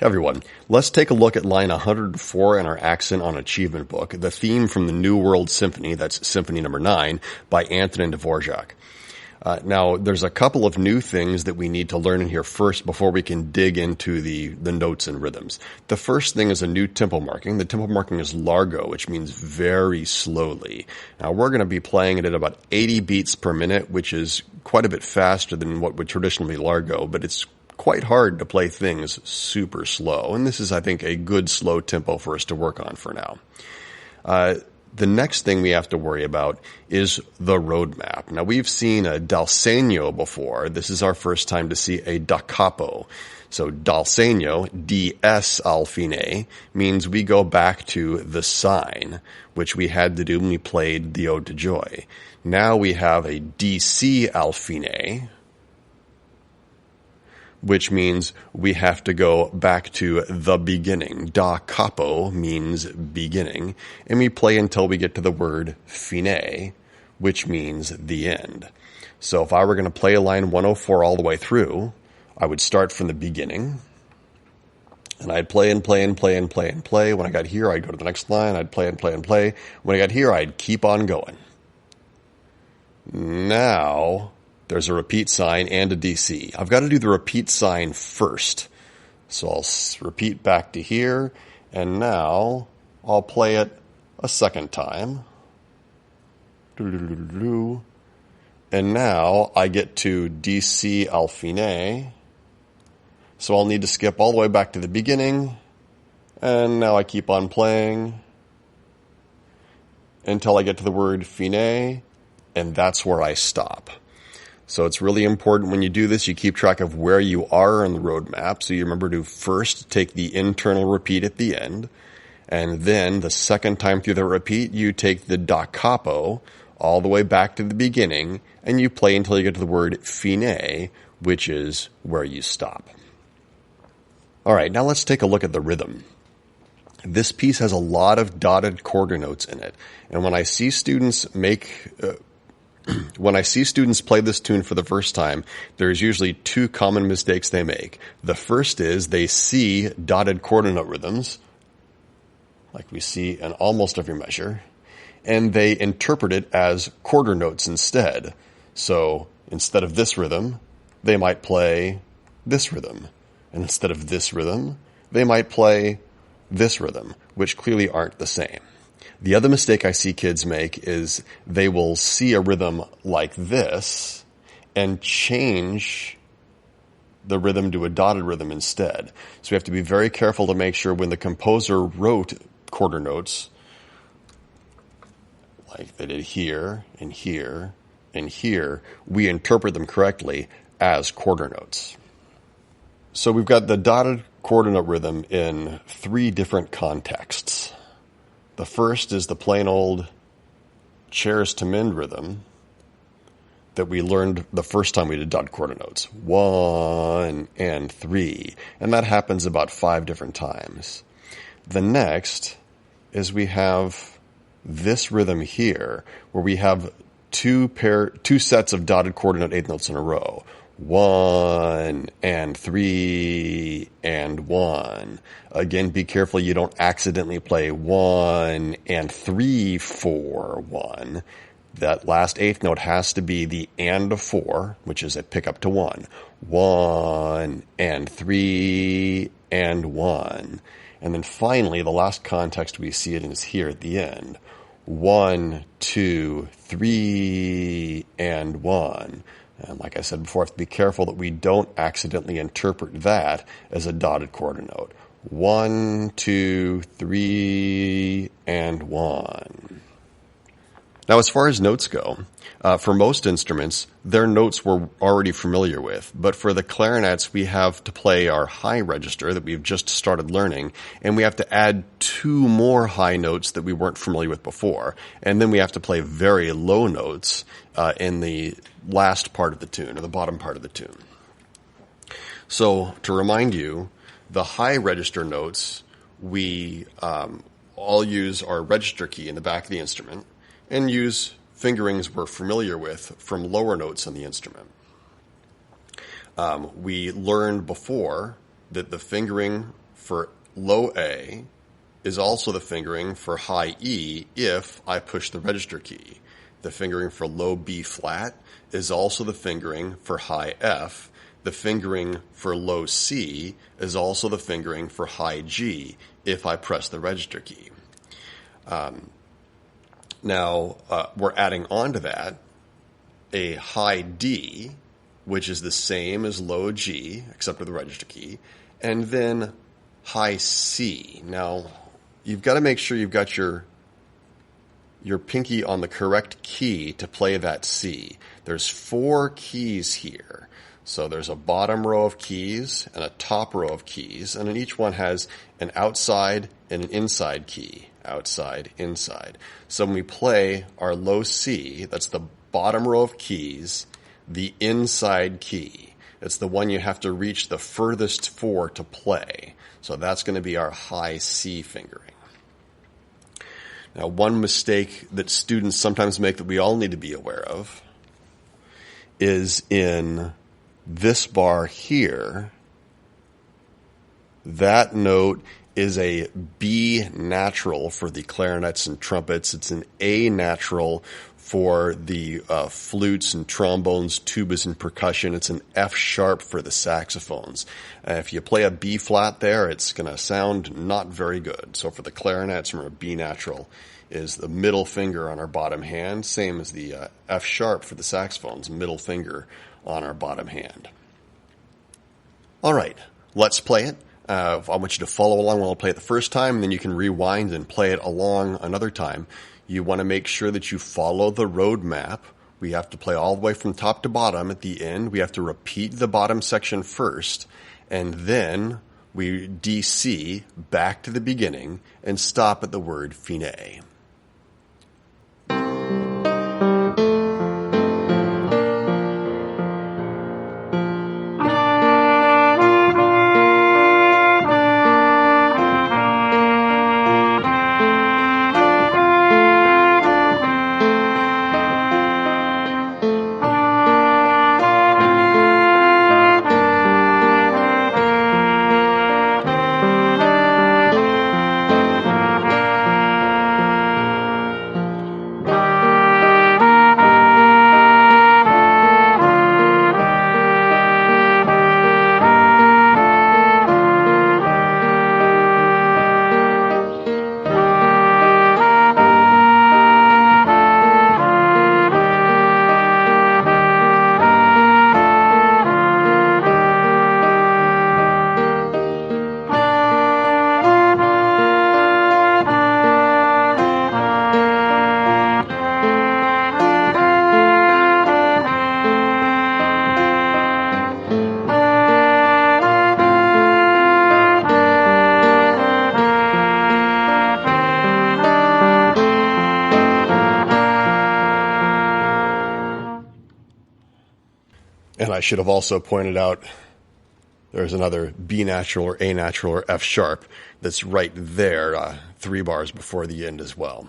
Hey everyone, let's take a look at line 104 in our Accent on Achievement book, the theme from the New World Symphony, that's Symphony number 9, by Antonin Dvorak. Now, there's a couple of new things that we need to learn in here first before we can dig into the notes and rhythms. The first thing is a new tempo marking. The tempo marking is largo, which means very slowly. Now, we're going to be playing it at about 80 beats per minute, which is quite a bit faster than what would traditionally be largo, but it's quite hard to play things super slow. And this is, I think, a good slow tempo for us to work on for now. The next thing we have to worry about is the roadmap. Now, we've seen a dal segno before. This is our first time to see a da capo. So dal segno, DS al fine, means we go back to the sign, which we had to do when we played the Ode to Joy. Now we have a DC al fine, which means we have to go back to the beginning. Da capo means beginning, and we play until we get to the word fine, which means the end. So if I were going to play line 104 all the way through, I would start from the beginning, and I'd play and play and play and play and play. When I got here, I'd go to the next line, I'd play and play and play. When I got here, I'd keep on going. Now there's a repeat sign and a DC. I've got to do the repeat sign first. So I'll repeat back to here, and now I'll play it a second time. And now I get to DC al fine. So I'll need to skip all the way back to the beginning, and now I keep on playing until I get to the word fine, and that's where I stop. So it's really important when you do this, you keep track of where you are on the roadmap. So you remember to first take the internal repeat at the end, and then the second time through the repeat, you take the da capo all the way back to the beginning, and you play until you get to the word fine, which is where you stop. All right, now let's take a look at the rhythm. This piece has a lot of dotted quarter notes in it, and when I see students play this tune for the first time, there's usually two common mistakes they make. The first is they see dotted quarter note rhythms, like we see in almost every measure, and they interpret it as quarter notes instead. So instead of this rhythm, they might play this rhythm. And instead of this rhythm, they might play this rhythm, which clearly aren't the same. The other mistake I see kids make is they will see a rhythm like this and change the rhythm to a dotted rhythm instead. So we have to be very careful to make sure when the composer wrote quarter notes, like they did here and here and here, we interpret them correctly as quarter notes. So we've got the dotted quarter note rhythm in three different contexts. The first is the plain old cheers to mend rhythm that we learned the first time we did dotted quarter notes. 1 and 3. And that happens about 5 different times. The next is we have this rhythm here where we have two sets of dotted quarter note eighth notes in a row. 1 and 3 and 1. Again, be careful you don't accidentally play 1 and 3, 4, 1. That last eighth note has to be the and of 4, which is a pickup to 1. 1 and 3 and 1. And then finally, the last context we see it in is here at the end. 1, 2, 3 and 1. And like I said before, I have to be careful that we don't accidentally interpret that as a dotted quarter note. 1, 2, 3, and 1. Now, as far as notes go, for most instruments, their notes we're already familiar with. But for the clarinets, we have to play our high register that we've just started learning, and we have to add 2 more high notes that we weren't familiar with before. And then we have to play very low notes in the last part of the tune, or the bottom part of the tune. So, to remind you, the high register notes, we all use our register key in the back of the instrument, and use fingerings we're familiar with from lower notes on the instrument. We learned before that the fingering for low A is also the fingering for high E if I push the register key. The fingering for low B flat is also the fingering for high F. The fingering for low C is also the fingering for high G if I press the register key. Now, we're adding on to that a high D, which is the same as low G, except for the register key, and then high C. Now, you've got to make sure you've got your pinky on the correct key to play that C. There's 4 keys here. So there's a bottom row of keys and a top row of keys, and then each one has an outside and an inside key. Outside, inside. So when we play our low C, that's the bottom row of keys, the inside key. It's the one you have to reach the furthest for to play. So that's going to be our high C fingering. Now, one mistake that students sometimes make that we all need to be aware of is in this bar here. That note is a B natural for the clarinets and trumpets. It's an A natural for the flutes and trombones, tubas, and percussion. It's an F sharp for the saxophones. If you play a B flat there, it's going to sound not very good. So for the clarinets, remember B natural is the middle finger on our bottom hand, same as the F sharp for the saxophones, middle finger on our bottom hand. All right, let's play it. I want you to follow along while I play it the first time, and then you can rewind and play it along another time. You want to make sure that you follow the road map. We have to play all the way from top to bottom at the end. We have to repeat the bottom section first, and then we DC back to the beginning and stop at the word fine. And I should have also pointed out there's another B natural or A natural or F sharp that's right there, 3 bars before the end as well.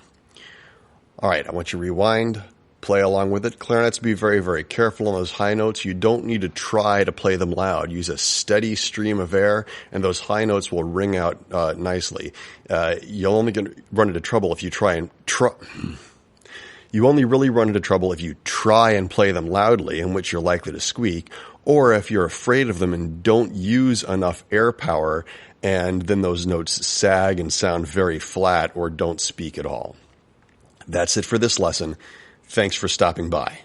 All right, I want you to rewind, play along with it. Clarinets, be very, very careful on those high notes. You don't need to try to play them loud. Use a steady stream of air, and those high notes will ring out nicely. You'll only run into trouble if you try and You only really run into trouble if you try and play them loudly, in which you're likely to squeak, or if you're afraid of them and don't use enough air power, and then those notes sag and sound very flat or don't speak at all. That's it for this lesson. Thanks for stopping by.